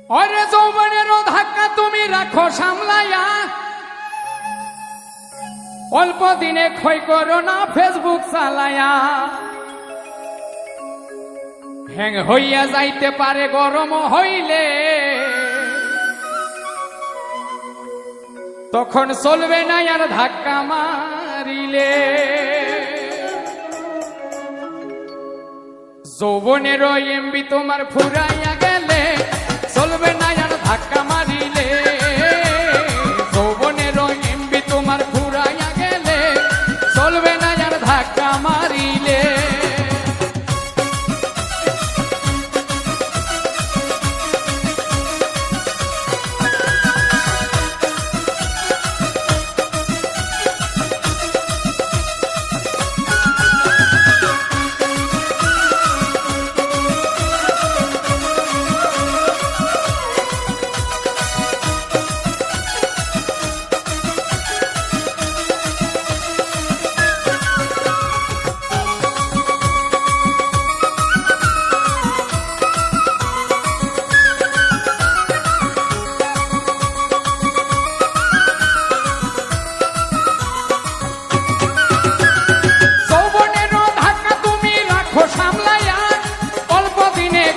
ওরে যৌবনেরও ধাক্কা তুমি রাখো সামলাইয়া, অল্প দিনে ক্ষয় করো না ফেসবুক চালাইয়া। হ্যাং হইয়া যাইতে পারে গরম হইলে, তখন চলবে না আর ধাক্কা মারিলে। যৌবনেরও এমবি তোমার ফুরাইয়া গেলে, চলবে না আর ধাক্কা মারিলে। যৌবনেরও এমবি তোমার ফুরাইয়া গেলে, চলবে না আর ধাক্কা মারিলে।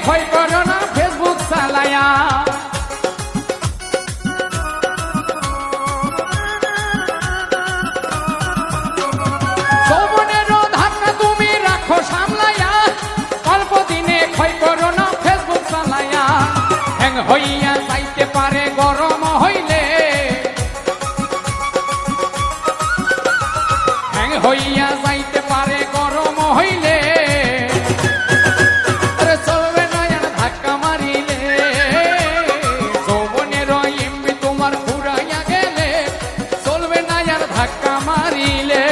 ক্ষয় করো না ফেসবুক চালাইয়া। যৌবনেরও ধাক্কা তুমি রাখো সামলাইয়া, অল্প দিনে ক্ষয় করো না ফেসবুক চালাইয়া। হ্যাং হইয়া যাইতে পারে গরম হইলে, হ্যাং হইয়া যাইতে পারে গরম হইলে। ধাক্কা মারিলে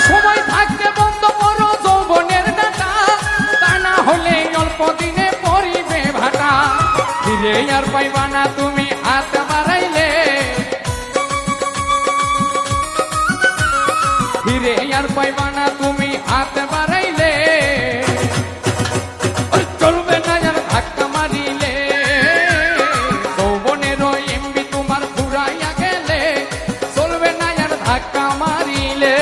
সময় থাকতে বন্ধ করো যৌবনের ডাটা, তা না হলে অল্প দিনে পড়িবে ভাটা। ফিরে আর পাইবা না তুমি হাত বাড়াইলে, ফিরে আর পাইবা না তুমি হাত বাড়াইলে। চলবে না আর ধাক্কা মারিলে। যৌবনেরও এমবি তোমার ফুরাইয়া গেলে, চলবে না আর ধাক্কা মারিলে।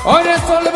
ওরে চলবে